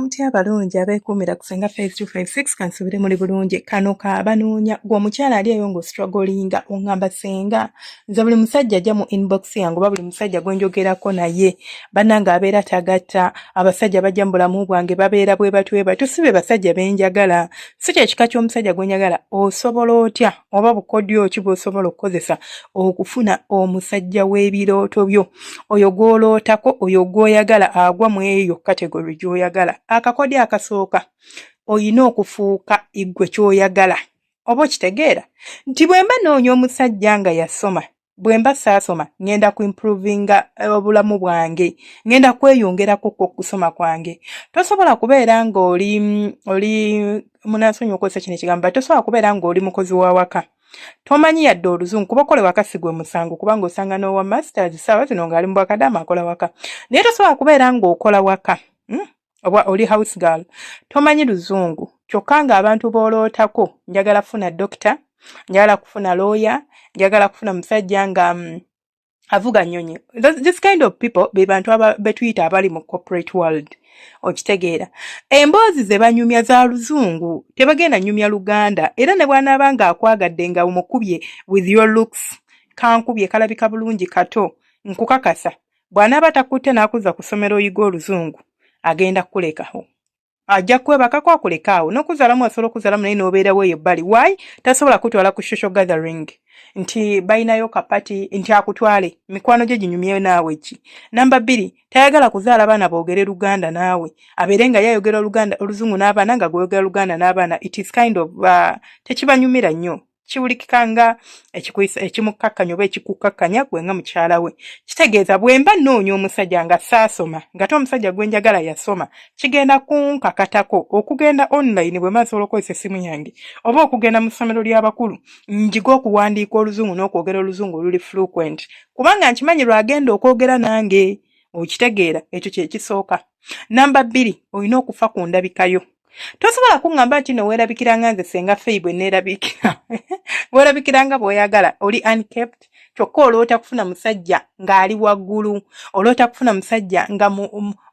mutya balungi abeekuumira kusenga 5256 kansubire muli bulungi kano kaabanoonya gw'omukyala ali eyo ng'ostrugglinga oŋŋamba senga nze buli musajja ajja mu inbox yange oba buli musajja gwe njogerako naye bannange abeera tagatta abasajja bajja mu bulamu bwange babeera bwe batweba tusibe basajja benjagala si kyekika ky'omusajja gwe njagala osobola otya oba bukodyo ki bw'osobola okukozesa okufuna omusajja w'ebirooto byo oyo gw'olootako oyo gw'oyagala agwa mu eyo kategori gy'oyagala akakodyo akasooka oyina okufuuka igwe ky'oyagala oba okitegeera nti bwe mba noonya omusajja nga yasoma bwe mba saasoma ngenda ku improvinga obulamu bwange ngenda kweyongerako kusoma kwange tosobola kubeera ng'oli munansonyi okozesa kino ekigambo tosobola kubeera ng'oli mukozi wa waka tomanyi yadde oluzungu kuba okole waka si gwe musango kubanga osanga n'owa masters saawa zino ng'ali mu bwakadaama akola waka naye tosobola kubeera ng'okola waka oba oli house girl tomanyi luzungu kyokka ng'abantu b'olootako njagala kufuna doctor njagala kufuna lawyer njagala kufuna musajja nga avuga nnyonyi this kind of people be bantu betuyita abali mu corporate world okitegeera emboozi ze banyumya za luzungu tebagenda nyumya luganda era ne bw'anaaba ng'akwagadde nga umukubye with your looks kankubye kalabika bulungi kato nkukakasa bw'anaaba takutte n'akuza ku ssomero oyiga oluzungu agenda kulekaho ajja kwebakako akulekaawo n'okuzaalamu asobola okuzaalamu naye n'obeerawo eyo ebbali why tasobola kutwala ku social gathering nti balinayo kapati nti akutwale mikwano gye ginyumyeyo naawe ki namba 2 tayagala kuzaala baana boogere luganda naawe abeere nga yayogera oluzungu n'abaana nga gweyogera luganda n'abaana it is kind of tekibanyumira nnyo kiwulikikanga ekimukkakkanya oba ekikukkakkanya gwe nga mukyala we kitegeeza bwe mba nnoonya omusajja nga saasoma nga te omusajja gwe njagala yasoma kigenda kunkakatako okugenda online bwe mba nsobola okukozesa essimu yange oba okugenda mu ssomero ly'abakulu njiga okuwandiika oluzungu n'okwogera oluzungu oluli frequent kubanga nkimanyi lwagenda okwogera nange okitegeera ekyo kye kisooka namba 2 olina okufa ku ndabikayo tosobola kuŋŋamba nti no weerabikiranga nze senga feyi bwe neerabikira weerabikiranga bw'oyagala oli unkept kyokka oloota kufuna musajja ng'ali waggulu oloota kufuna musajja nga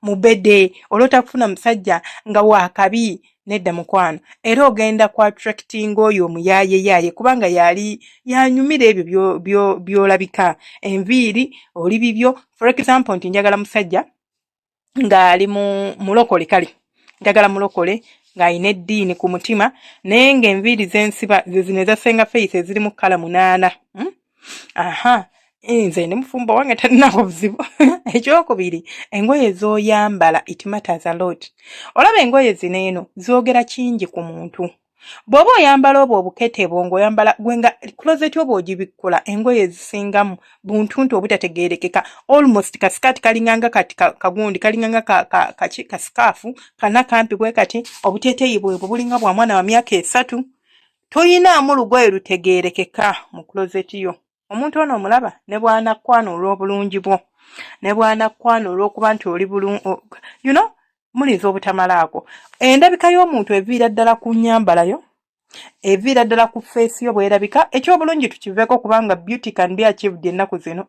mubede oloota kufuna musajja nga waakabi nedda mukwano era ogenda ku attracting oyo omuyaayeyaye kubanga yanyumira ebyo by'olabika enviiri oli bibyo for example nti njagala musajja ng'ali mulokole kale njagala mulokole ng'ayina eddiini ku mutima naye ng'enviiri z'ensiba zino ezasenga face eziri mu kkala 8 nze ndi mufumbo wange talinaako buzibu ekyokubiri engoye z'oyambala it matters a lot olaba engoye zino eno zoogera kingi ku muntu bw'oba oyambala obwo obukete bwo ng'oyambala gwenga closet obwo ogibikkula engoye ezisingamu buntuntu obutategeerekeka almost kasikati kalinganga kati kagundi kalinganga kasikaafu kana kampi bwe kati obuteeteeyi bwe bulinga bwa mwana wa myaka 3 toyinaamu lugoye lutegeerekeka mu closet yo omuntu ono omulaba ne bw'anakwana olw'obulungi bwo ne bw'anakwana olw'okuba nti oli bulungi mulinza obutamalaako endabika y'omuntu eviira ddala ku nnyambalayo eviira ddala ku feesi yo bwerabika ekyobulungi tukiveeko kubanga beauty can be achieved ennaku zino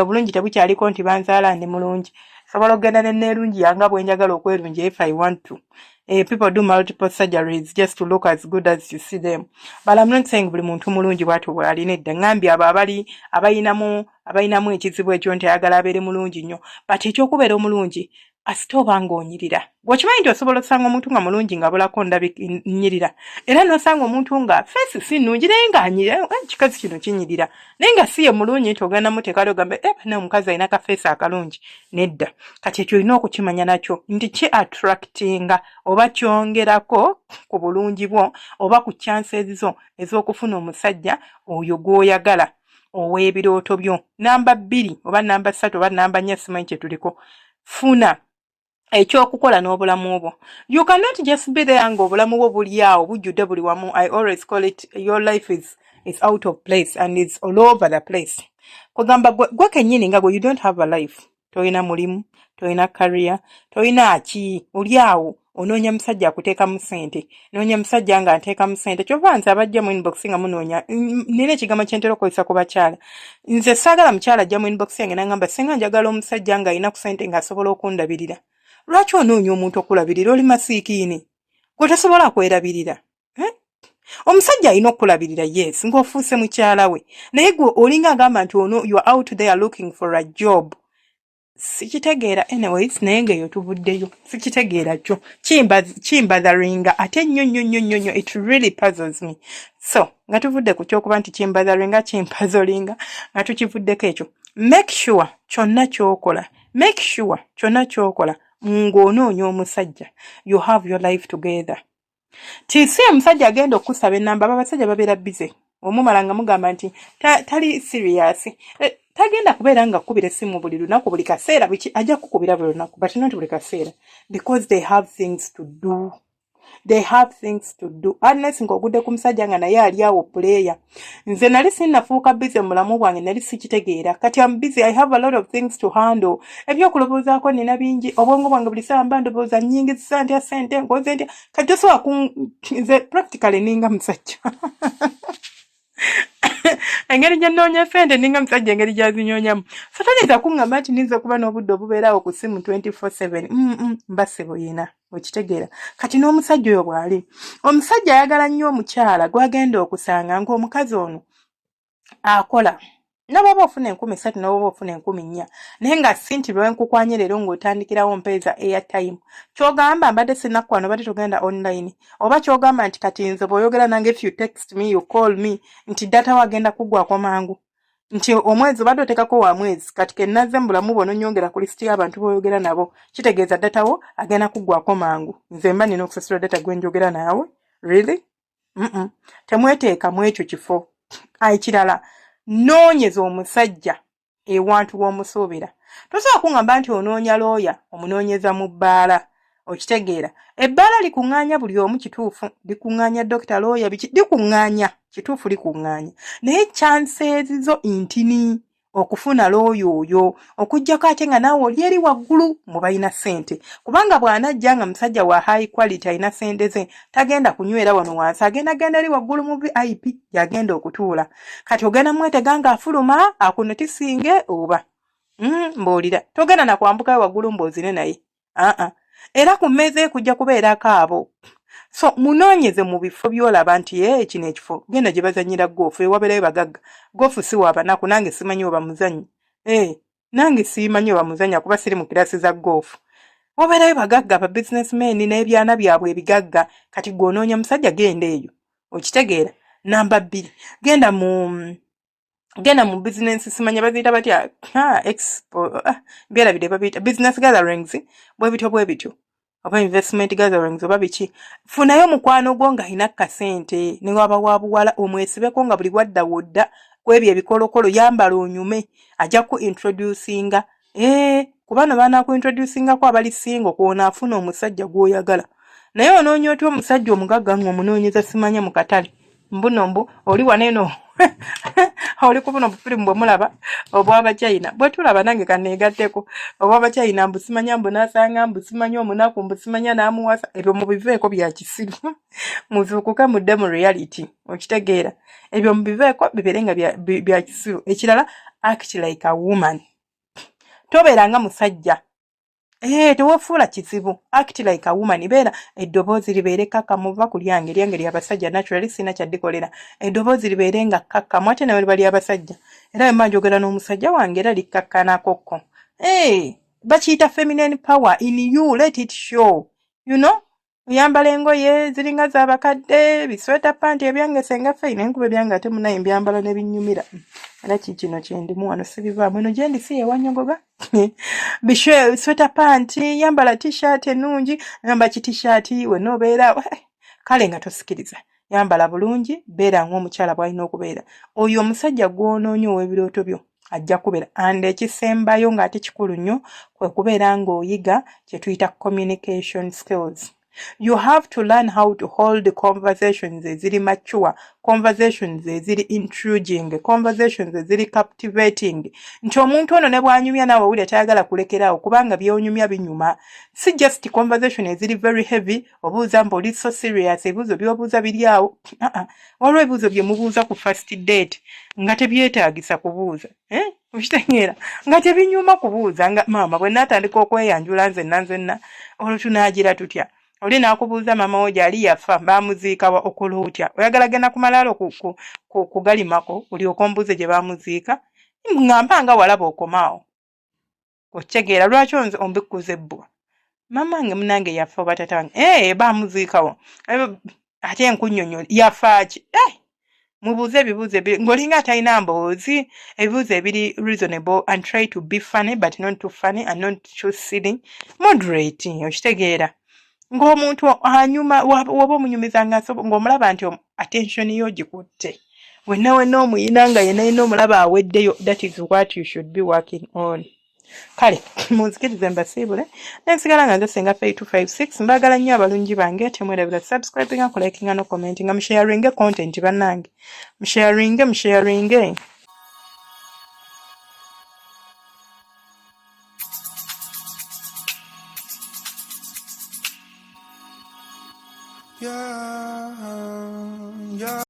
obulungi tebukyaliko nti banzaala ndi mulungi sobola okugenda nenneerungi yanga bwenjagala okwerungi if I want to people do multiple surgeries just to look as good as you see them but I'm not saying buli muntu mulungi bwatu bw'alina edda ngambye abo abayinamu ekizibu ekyo nti ayagala abeere mulungi nnyo but ekyokubeera omulungi asite oba ng'onyirira bw'okimanyi nti osobola okusanga omuntu nga mulungi nga bulako nyirira era n'osanga omuntu nga feesi si nnungi naye ng'anyirira kikazi kino kinyirira naye nga si ye mulungi nti ogendamu tekali ogambe naye omukazi alina kafeesi akalungi nedda kati ekyo olina okukimanya nakyo nti ki attractinga oba kyongerako ku bulungi bwo oba ku chances zo ez'okufuna omusajja oyo gw'oyagala ow'ebirooto byo namba 2 oba namba 3 oba namba 4 simanyi kye tuliko funa ekyokukola n'obulamu bwo you cannot just be there ng'obulamu bwo buli awo bujjudde buli wamu I always call it your life is out of place and it's all over the place kugamba gwe kennyini nga gwe you don't have a life toyina mulimu toyina career toyina ki oli awo onoonya musajja akuteekamu ssente noonya musajja nga nteekamu ssente kyova nze abajja mu inbox nga munoonya nina ekigambo kye ntera okukozesa ku bakyala nze saagala mukyala ajja mu inbox yange n'angamba singa njagala omusajja nga alina ku ssente ng'asobola okundabirira Lwaki onoonya omuntu okulabirira oli masiikiini gwe tosobola kwerabirira? Omusajja alina okulabirira yes ng'ofuuse mukyala we naye gwe olinga agamba nti ono you are out there looking for a job. Sikitegeera anyways naye ng'eyo tuvuddeyo sikitegeera kyo kimbazaringa ate nnyo it really puzzles me. So nga tuvudde ku kyokuba nti kimpazolinga nga tukivuddeko ekyo make sure kyonna ky'okola ng'onoonya omusajja you have your life together. Tisi omusajja agenda okusaba ennamba abasajja babeera busy omumala nga mugamba nti tali serious tagenda kubeera nga kubira essimu buli lunaku buli kaseera ajja kukubira buli lunaku but not buli kaseera because they have things to do. Unless ng'ogudde ku musajja nga naye ali awo player. Nze nali sinnafuuka busy mu bulamu bwange nali sikitegeera kati am busy I have a lot of things to handle. Ebyokulowoozaako nina bingi obwongo bwange buli ssaawa mba ndowooza nnyingizisa ntya ssente nkoze ntya kati tosobola nze practically ninga musajja engeri gye nnoonya ssente ninga musajja engeri gy'azinyoonyamu so tageza kuŋŋamba nti niyinza okuba n'obudde obubeeraawo ku ssimu 24/7 mba ssebuyina okitegeera kati n'omusajja oyo bw'ali omusajja ayagala nnyo omukyala gw'agenda okusanga ng'omukazi ono akola n'obwoba ofuna 3,000 n'obwoba ofuna 4,000 naye nga si nti lwenkukwanye leero ng'otandikirawo mpeeza airtime ky'ogamba mbadde sinnakukwano badde togenda online oba ky'ogamba nti kati nze bw'oyogera nange if you text me you call me nti data wagenda kuggwako mangu nti omwezi obadde oteekako wa mwezi kati ke nazze mu bulamu bwo n'onyongera ku lisiti y'abantu b'oyogera nabo kitegeeza data wo agenda kuggwako mangu nze mba nina okusasula data gwe njogera naawe really temweteeka mu ekyo kifo ekirala noonyeza omusajja ewantu w'omusuubira tosobola kuŋŋamba nti onoonya looya omunoonyeza mu bbaala okitegeera ebbaala likuŋŋaanya buli omu kituufu likuŋŋaanya dokita looya likuŋŋaanya kituufu likuŋŋaanya naye chances zo intini okufuna looya oyo okuggyako ate nga naawe oli eri waggulu mu balina ssente kubanga bw'anajja nga musajja wa high quality alina ssente ze tagenda kunywera wano wansi agenda eri waggulu mu VIP yagenda okutuula kati ogenda mwetega ng'afuluma akunetisinge oba mbuulira togenda na kwambukayo waggulu mbozine naye era ku mmeeza kujja kubeerako abo so munoonyeze mu bifo by'olaba nti kino ekifo genda gye bazannyira goofu ewabeerayo bagagga goofu si wabanaku nange simanyi oba muzannyi nange simanyi oba muzannya kuba siri mu kirasi za goofu wabeerayo bagagga ba businessmen n'ebyana byabwe ebigagga kati gw'onoonya musajja genda eyo okitegeera namba 2 genda mu business simanya baziyita batya expo byalabire babiyita business gatherings bwe bityo oba investment gatherings oba biki funayo mukwano gwo nga alina kasente ne waba wabuwala omwesibeko nga buli wadda kwebyo ebikolokolo yambala onyume ajja ku introducinga kubano baana ku introducingako abali singo kuona afuna omusajja gw'oyagala naye onoonya otya omusajja omugagga ng'omunoonyeza simanya mu katale mbunombu oli waneeno oli kubona obufirimu bwe mulaba obw'Abachina bwe tulaba nange kaneegatteko obw'Abachina mbusimanya mbunasanga mbusimanya omunaku mbusimanya n'amuwasa ebyo mubiveeko bya kisiru muzuukuke mudde mu reality okitegeera ebyo mubiveeko bibeere nga bya kisiru ekirala act like a woman tobeeranga musajja tewefuula kizibu act like a woman beera eddoboozi libeere kkakkamu ku lyange ly'abasajja naturally sina kyaddikolera eddoboozi libeere nga kkakkamu ate nawe bali abasajja era bwe njogera n'omusajja wange era likkakkanakokko bakiyita feminine power in you let it show you know oyambala engoye ziringa z'abakadde bisweta panti ebyange senga feyina enkuba ebyange ate munaye mbyambala ne binnyumira era kikino kyendimu wano sibivaamu eno gyendi si yewanyogoga bisweta panti yambala t-shirt ennungi yamba t-shirt wenna obeera kale nga tosikiriza yambala bulungi beera ng'omukyala bw'alina okubeera oyo omusajja gw'onoonya ow'ebirooto byo ajja kubeera and ekisembayo ng'ate kikulu nnyo kwe kubeera ng'oyiga kye tuyita communication skills You have to learn how to hold conversations eziri mature, conversations eziri intriguing, conversations eziri captivating. Nti omuntu ono ne bw'anyumya naawe owulira tayagala kulekeraawo kubanga by'onyumya binyuma. Si just conversation eziri very heavy, obuuza mbu oli so serious, ebibuuzo by'obuuza biri awo. Waliwo ebibuuzo bye mubuuza ku first date nga tebyetaagisa kubuuza. Okitegeera nga tebinyuma kubuuza nga maama bwe naatandika okweyanjula nzenna olwo tunaagira tutya. Oli n'akubuuza maama wo gyali yafa baamuziika okola otya? Oyagala genda ku malaalo kugalimako olyoka ombuuze gye baamuziika? Ngamba nga walaba okomaawo. Okitegeera lwaki ombikuza ebbwa? Maama wange munange yafa oba tata wange baamuziikawo. Ate enkunnyonnyo yafa ki? Mubuuze ebibuuzo ng'olinga atalina mboozi, ebibuuzo ebiri reasonable and try to be funny but not too funny and not too silly. Moderate, okitegeera. Ng'omuntu anyuma woba omunyumiza ng'omulaba nti attention yo gikutte. Wenna omuyina nga yenna omulaba aweddeyo, that is what you should be working on. Kale, munzikirize mbasiibule. Nensigala nga nze Senga Faye256, mbaagala nnyo abalungi bange, temwerabira subscribinga, kulikinga no commentinga, musharinge content bannange. Musharinge. Yeah.